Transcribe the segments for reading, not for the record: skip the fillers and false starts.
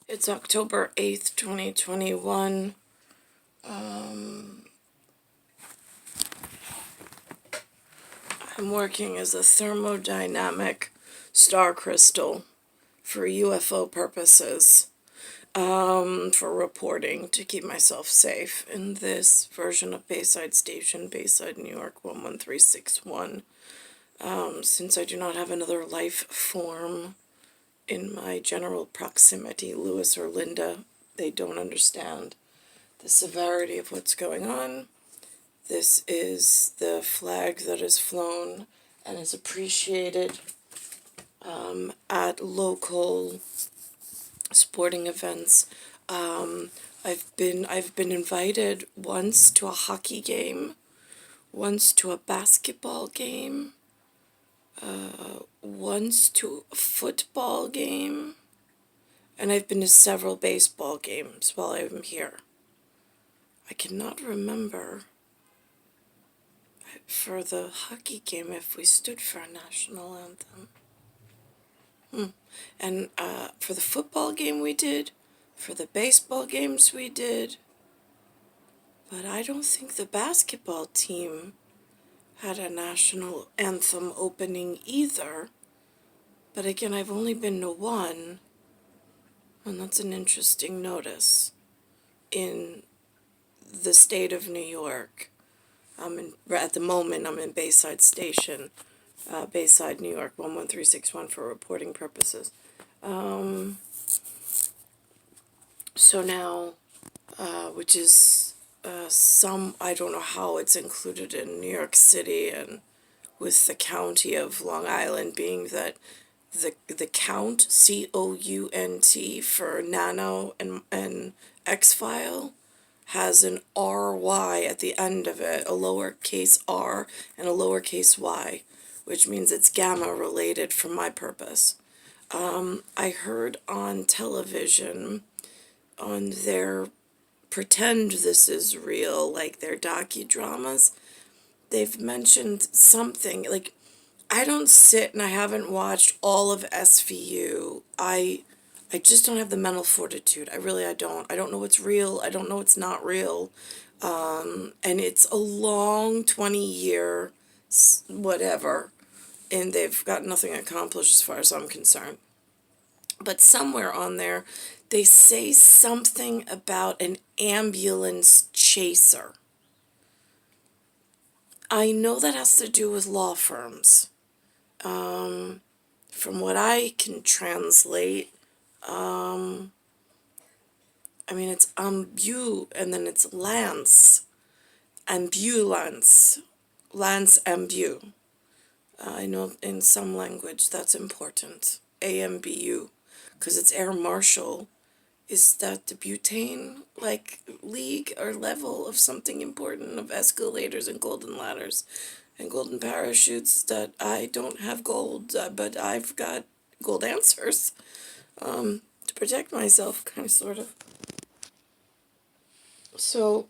It's October 8th, 2021. I'm working as a thermodynamic star crystal for UFO purposes, for reporting to keep myself safe in this version of Bayside Station, Bayside, New York, 11361. Since I do not have another life form in my general proximity, Lewis or Linda, they don't understand the severity of what's going on. This is the flag that is flown and is appreciated at local sporting events. I've been invited once to a hockey game, once to a basketball game, once to a football game, and I've been to several baseball games while I'm here. I cannot remember for the hockey game if we stood for a national anthem. And for the football game we did, for the baseball games we did, but I don't think the basketball team had a national anthem opening either. But again, I've only been to one, and that's an interesting notice in the state of New York. At the moment, I'm in Bayside Station, Bayside, New York, 11361 for reporting purposes. So now, which is I don't know how it's included in New York City, and with the county of Long Island being that the count, COUNT, for nano and X-file has an RY at the end of it, a lowercase r and a lowercase y, which means it's gamma related for my purpose. I heard on television, on their pretend this is real, like their docudramas, they've mentioned something, like, I don't sit and I haven't watched all of SVU. I just don't have the mental fortitude. I don't. I don't know what's real. I don't know what's not real. And it's a long 20-year whatever, and they've got nothing accomplished as far as I'm concerned. But somewhere on there, they say something about an ambulance chaser. I know that has to do with law firms. From what I can translate, it's ambu, and then it's lance, ambulance, lance ambu. I know in some language that's important, AMBU, because it's air marshal. Is that the butane, like, league or level of something important, of escalators and golden ladders and golden parachutes? That I don't have gold, but I've got gold answers to protect myself, kind of, sort of. So,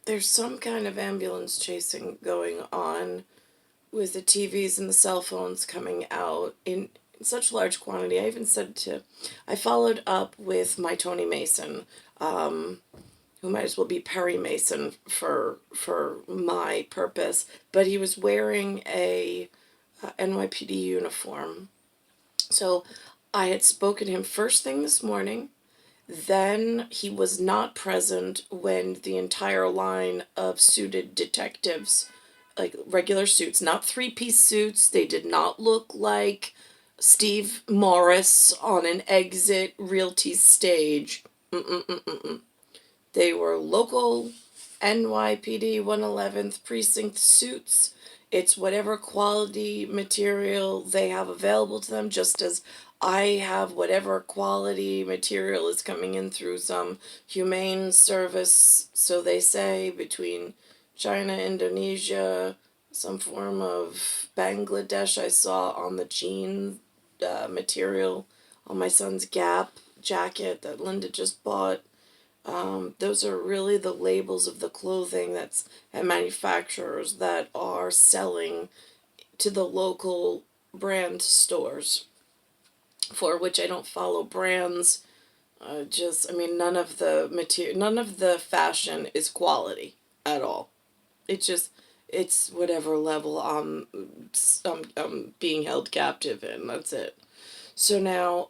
there's some kind of ambulance chasing going on with the TVs and the cell phones coming out in such large quantity. I followed up with my Tony Mason, who might as well be Perry Mason for my purpose, but he was wearing a NYPD uniform. So I had spoken to him first thing this morning. Then he was not present when the entire line of suited detectives, like regular suits, not three-piece suits. They did not look like Steve Morris on an Exit Realty stage. They were local NYPD 111th Precinct suits. It's whatever quality material they have available to them, just as I have whatever quality material is coming in through some humane service, so they say, between China, Indonesia, some form of Bangladesh. I saw on the jean material on my son's Gap jacket that Linda just bought. Those are really the labels of the clothing that's at manufacturers that are selling to the local brand stores, for which I don't follow brands. I mean, none of the fashion is quality at all. It's whatever level I'm being held captive in. That's it. So now,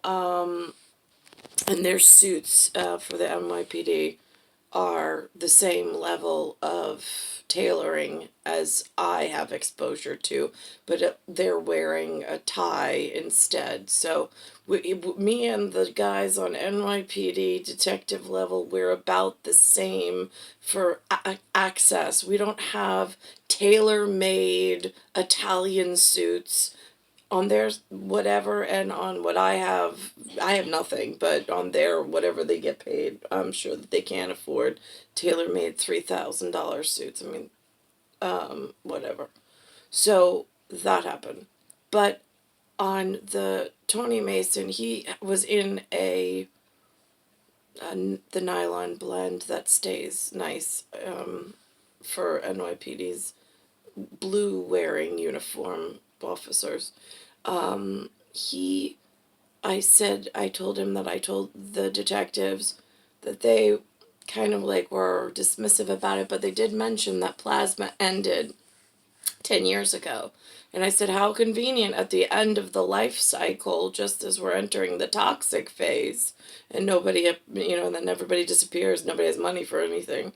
and their suits for the NYPD are the same level of tailoring as I have exposure to, but they're wearing a tie instead. So me and the guys on NYPD detective level, we're about the same for access. We don't have tailor-made Italian suits on their whatever, and on what I have nothing, but on their whatever they get paid, I'm sure that they can't afford tailor-made $3,000 suits. I mean, whatever. So that happened. But on the Tony Mason, he was in the nylon blend that stays nice for NYPD's blue wearing uniform officers. He I told him that I told the detectives that they kind of like were dismissive about it, but they did mention that plasma ended 10 years ago. And I said, how convenient at the end of the life cycle, just as we're entering the toxic phase, and nobody, and then everybody disappears, nobody has money for anything.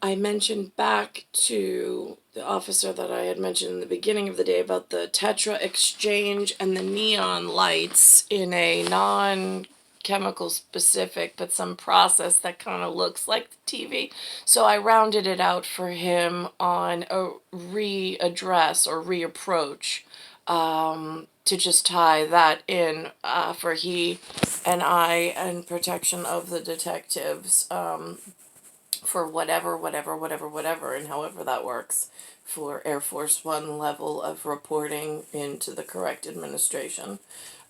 I mentioned back to the officer that I had mentioned in the beginning of the day about the Tetra exchange and the neon lights in a non-chemical specific, but some process that kind of looks like the TV. So I rounded it out for him on a readdress or reapproach, to just tie that in for he and I, and protection of the detectives, for whatever, and however that works for Air Force One level of reporting into the correct administration,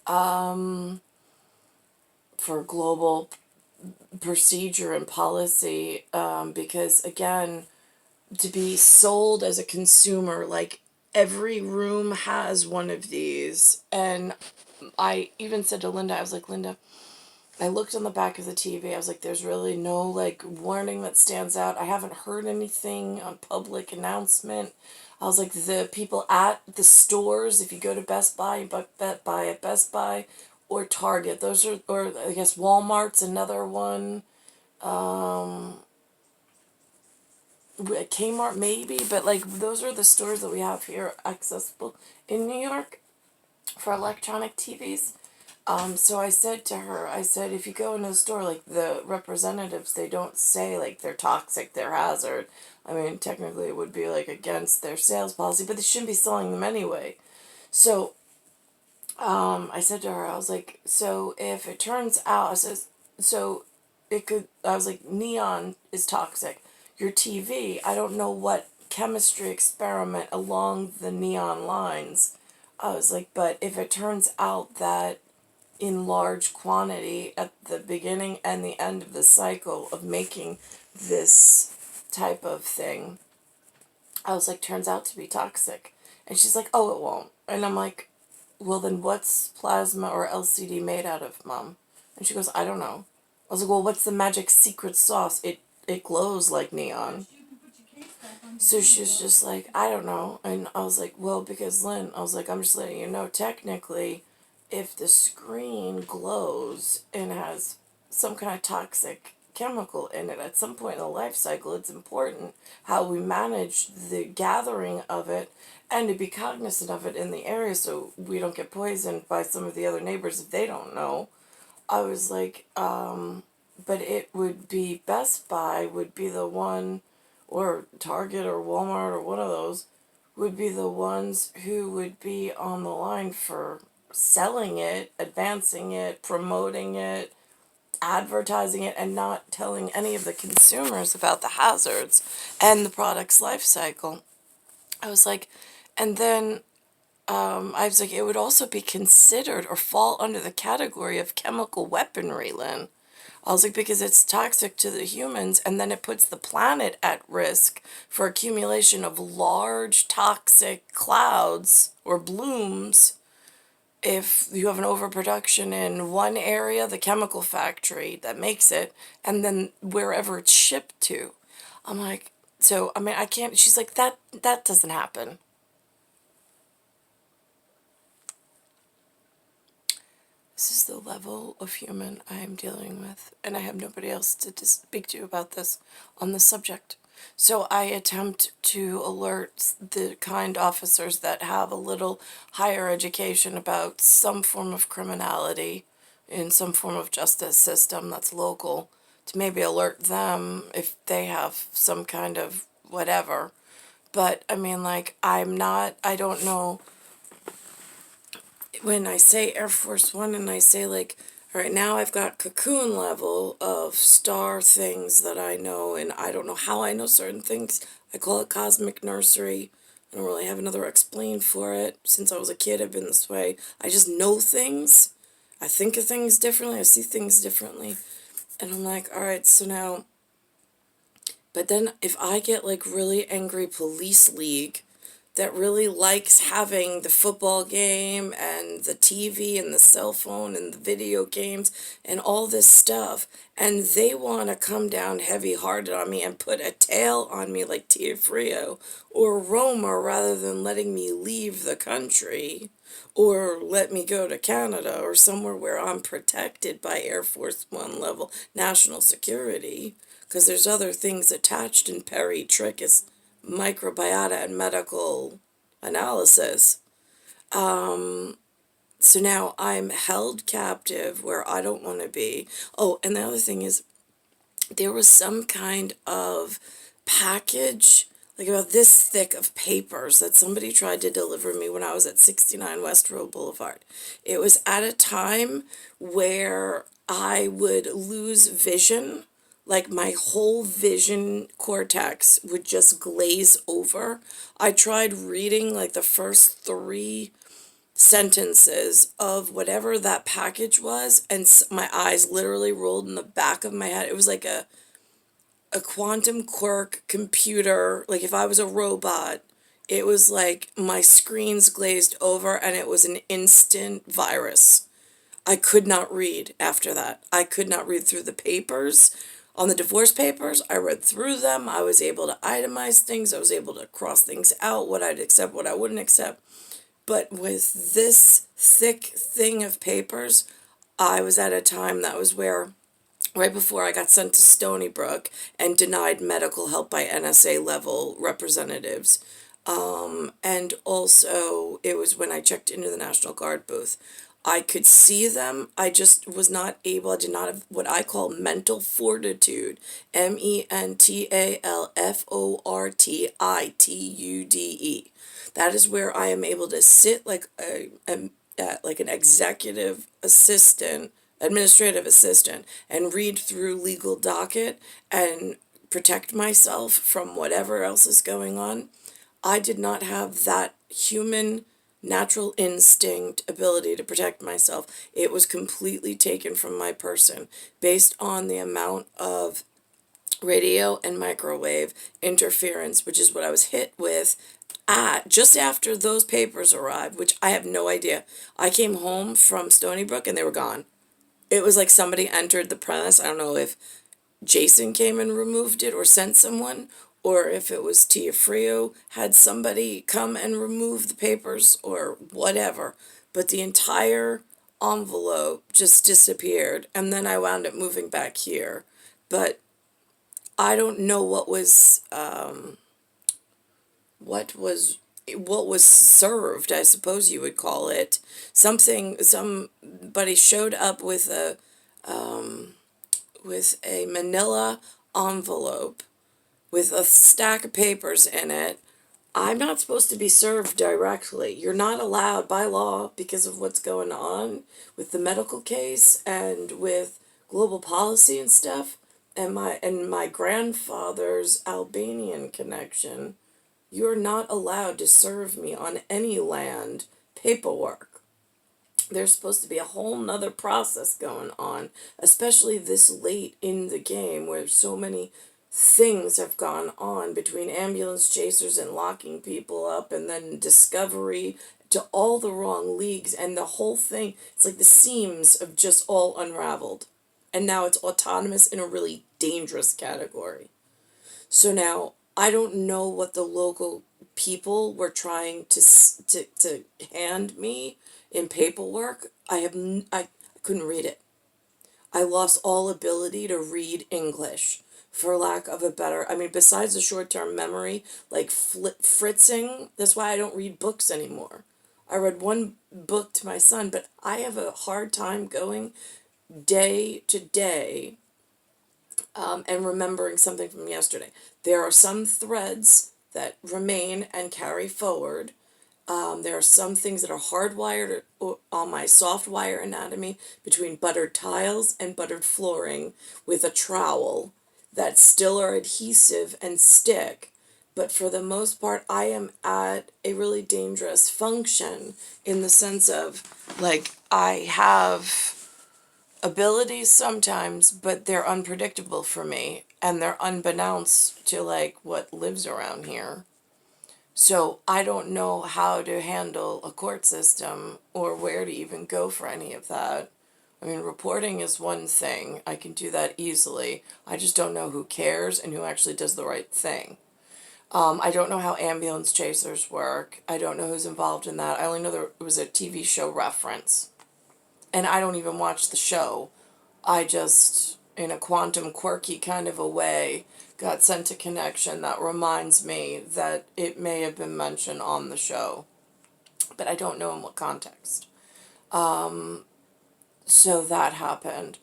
for global procedure and policy, because again, to be sold as a consumer, like every room has one of these. And I even said to Linda, I was like, Linda, I looked on the back of the TV. I was like, there's really no like warning that stands out. I haven't heard anything on public announcement. I was like, the people at the stores, if you go to Best Buy, you buy at Best Buy or Target. Those are, or I guess Walmart's another one. Kmart maybe, but like those are the stores that we have here accessible in New York for electronic TVs. So I said to her, I said, if you go into a store, like the representatives, they don't say like they're toxic, they're hazard. I mean, technically it would be like against their sales policy, but they shouldn't be selling them anyway. So, I said to her, I was like, so if it turns out, I says, so it could, I was like, neon is toxic. Your TV, I don't know what chemistry experiment along the neon lines. I was like, but if it turns out that in large quantity at the beginning and the end of the cycle of making this type of thing, I was like, turns out to be toxic. And she's like, oh, it won't. And I'm like, well, then what's plasma or LCD made out of, Mom? And she goes, I don't know. I was like, well, what's the magic secret sauce? It glows like neon. So she was just like, I don't know. And I was like, well, because Lynn, I was like, I'm just letting you know, technically, if the screen glows and has some kind of toxic chemical in it at some point in the life cycle, it's important how we manage the gathering of it and to be cognizant of it in the area so we don't get poisoned by some of the other neighbors if they don't know. I was like, but it would be Best Buy would be the one, or Target or Walmart or one of those would be the ones who would be on the line for selling it, advancing it, promoting it, advertising it, and not telling any of the consumers about the hazards and the product's life cycle. I was like, and then I was like, it would also be considered or fall under the category of chemical weaponry, Lynn. I was like, because it's toxic to the humans, and then it puts the planet at risk for accumulation of large toxic clouds or blooms if you have an overproduction in one area, the chemical factory that makes it, and then wherever it's shipped to. I'm like, so, I mean, I can't, she's like, that doesn't happen. This is the level of human I am dealing with, and I have nobody else to speak to about this on the subject. So I attempt to alert the kind officers that have a little higher education about some form of criminality in some form of justice system that's local, to maybe alert them if they have some kind of whatever. But I mean, like, I don't know, when I say Air Force One and I say, like, all right, now I've got cocoon level of star things that I know, and I don't know how I know certain things. I call it cosmic nursery. I don't really have another explain for it. Since I was a kid, I've been this way. I just know things. I think of things differently. I see things differently. And I'm like, all right, so now, but then if I get like really angry police league that really likes having the football game and the TV and the cell phone and the video games and all this stuff, and they want to come down heavy-hearted on me and put a tail on me like Tia Frio or Roma rather than letting me leave the country or let me go to Canada or somewhere where I'm protected by Air Force One level national security, because there's other things attached in Perry Trick's microbiota and medical analysis. So now I'm held captive where I don't want to be. Oh, and the other thing is, there was some kind of package, like about this thick of papers, that somebody tried to deliver me when I was at 69 West Road Boulevard. It was at a time where I would lose vision, like my whole vision cortex would just glaze over. I tried reading like the first three sentences of whatever that package was, and my eyes literally rolled in the back of my head. It was like a quantum quark computer. Like if I was a robot, it was like my screens glazed over and it was an instant virus. I could not read after that. I could not read through the papers. On the divorce papers, I read through them. I was able to itemize things. I was able to cross things out, what I'd accept, what I wouldn't accept. But with this thick thing of papers, I was at a time that was where, right before I got sent to Stony Brook and denied medical help by NSA level representatives. And also, it was when I checked into the National Guard booth. I could see them. I just was not able, I did not have what I call mental fortitude. mentalfortitude. That is where I am able to sit like like an executive assistant, administrative assistant, and read through legal docket and protect myself from whatever else is going on. I did not have that human natural instinct ability to protect myself. It was completely taken from my person based on the amount of radio and microwave interference, which is what I was hit with at just after those papers arrived, which I have no idea. I came home from Stony Brook and they were gone. It was like somebody entered the premise. I don't know if Jason came and removed it or sent someone, or if it was Tia Frio had somebody come and remove the papers or whatever. But the entire envelope just disappeared, and then I wound up moving back here. But I don't know what was served, I suppose you would call it. Somebody showed up with a manila envelope with a stack of papers in it. I'm not supposed to be served directly. You're not allowed by law, because of what's going on with the medical case and with global policy and stuff, and my grandfather's Albanian connection. You're not allowed to serve me on any land paperwork. there's supposed to be a whole nother process going on, especially this late in the game where so many things have gone on between ambulance chasers and locking people up and then discovery to all the wrong leagues and the whole thing. It's like the seams have just all unraveled. And now it's autonomous in a really dangerous category. So now I don't know what the local people were trying to hand me in paperwork. I couldn't read it. I lost all ability to read English, for lack of a better. I mean, besides the short-term memory, like fritzing. That's why I don't read books anymore. I read one book to my son, but I have a hard time going day to day and remembering something from yesterday. There are some threads that remain and carry forward. There are some things that are hardwired on my soft wire anatomy between buttered tiles and buttered flooring with a trowel that still are adhesive and stick. But for the most part, I am at a really dangerous function in the sense of, like, I have abilities sometimes, but they're unpredictable for me, and they're unbeknownst to, like, what lives around here. So I don't know how to handle a court system or where to even go for any of that. I mean, reporting is one thing. I can do that easily. I just don't know who cares and who actually does the right thing. I don't know how ambulance chasers work. I don't know who's involved in that. I only know there was a TV show reference. And I don't even watch the show. I just, in a quantum quirky kind of a way, got sent a connection that reminds me that it may have been mentioned on the show. But I don't know in what context. So that happened.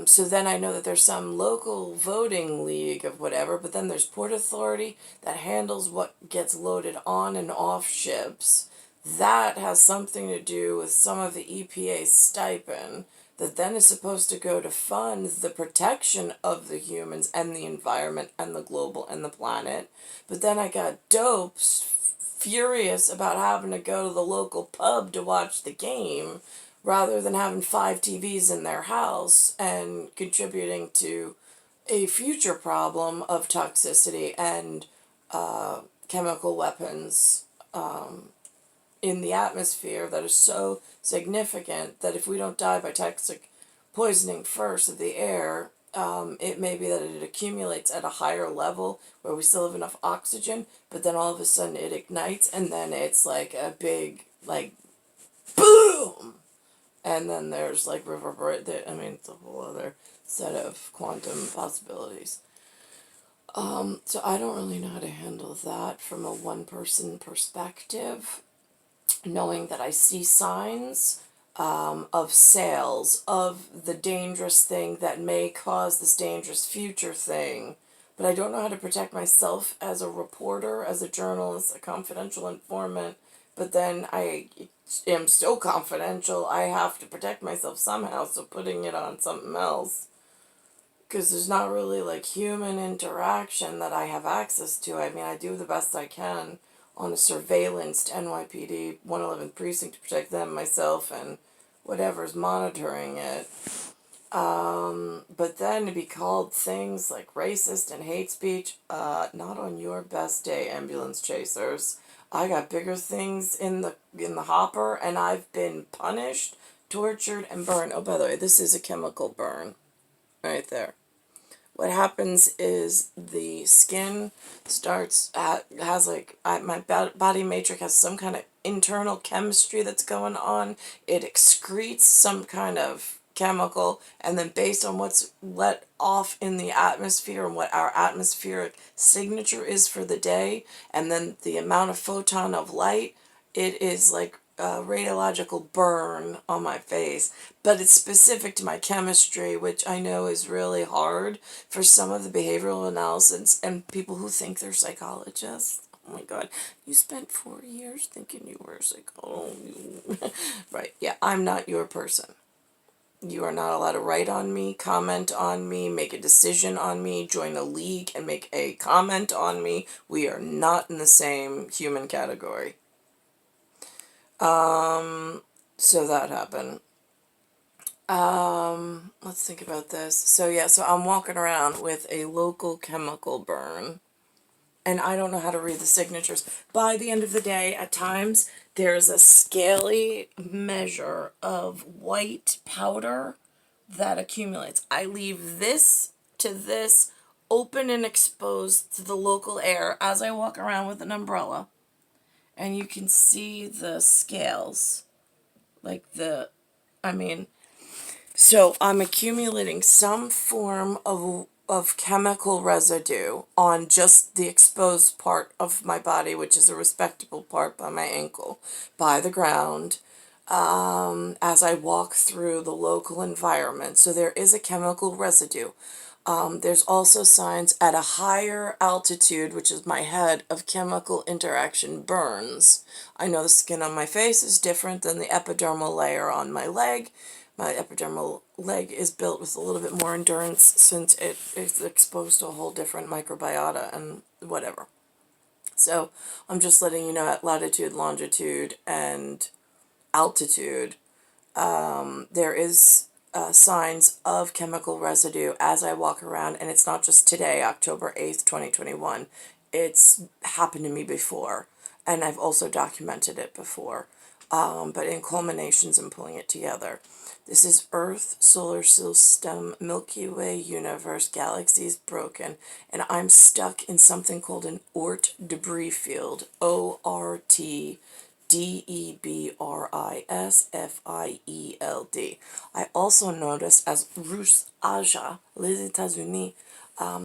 So then I know that there's some local voting league of whatever, but then there's Port Authority that handles what gets loaded on and off ships. That has something to do with some of the EPA stipend that then is supposed to go to fund the protection of the humans and the environment and the global and the planet. But then I got dopes furious about having to go to the local pub to watch the game rather than having 5 TVs in their house and contributing to a future problem of toxicity and chemical weapons in the atmosphere that is so significant that if we don't die by toxic poisoning first of the air, it may be that it accumulates at a higher level where we still have enough oxygen, but then all of a sudden it ignites and then it's like a big, like, boom! And then there's like reverberate. I mean, it's a whole other set of quantum possibilities. So I don't really know how to handle that from a one-person perspective, knowing that I see signs of sales of the dangerous thing that may cause this dangerous future thing, but I don't know how to protect myself as a reporter, as a journalist, a confidential informant, but then I am so confidential, I have to protect myself somehow, so putting it on something else. Because there's not really, like, human interaction that I have access to. I mean, I do the best I can on a surveillanced NYPD 111th precinct to protect them, myself, and whatever's monitoring it. But then to be called things like racist and hate speech, not on your best day, ambulance chasers. I got bigger things in the hopper, and I've been punished, tortured, and burned. Oh, by the way, this is a chemical burn right there. What happens is the skin has like, my body matrix has some kind of internal chemistry that's going on. It excretes some kind of chemical, and then based on what's let off in the atmosphere and what our atmospheric signature is for the day, and then the amount of photon of light, it is like a radiological burn on my face. But it's specific to my chemistry, which I know is really hard for some of the behavioral analysis and people who think they're psychologists. Oh my God, you spent 4 years thinking you were a psychologist. Right, yeah, I'm not your person. You are not allowed to write on me, comment on me, make a decision on me, join a league and make a comment on me. We are not in the same human category. So that happened. Let's think about this. So yeah, so I'm walking around with a local chemical burn, and I don't know how to read the signatures. By the end of the day, at times, there's a scaly measure of white powder that accumulates. I leave this to this open and exposed to the local air as I walk around with an umbrella, and you can see the scales. Like I mean, so I'm accumulating some form of chemical residue on just the exposed part of my body, which is a respectable part by my ankle, by the ground, as I walk through the local environment. So there is a chemical residue. There's also signs at a higher altitude, which is my head, of chemical interaction burns. I know the skin on my face is different than the epidermal layer on my leg. My epidermal leg is built with a little bit more endurance since it is exposed to a whole different microbiota and whatever. So I'm just letting you know at latitude, longitude, and altitude, there is signs of chemical residue as I walk around, and it's not just today, October 8th, 2021. It's happened to me before, and I've also documented it before, but in culminations and pulling it together. This is Earth, solar system, Milky Way, universe, galaxies broken, and I'm stuck in something called an Oort debris field, ORT DEBRISFIELD. I also noticed as Russe Aja, les États-Unis,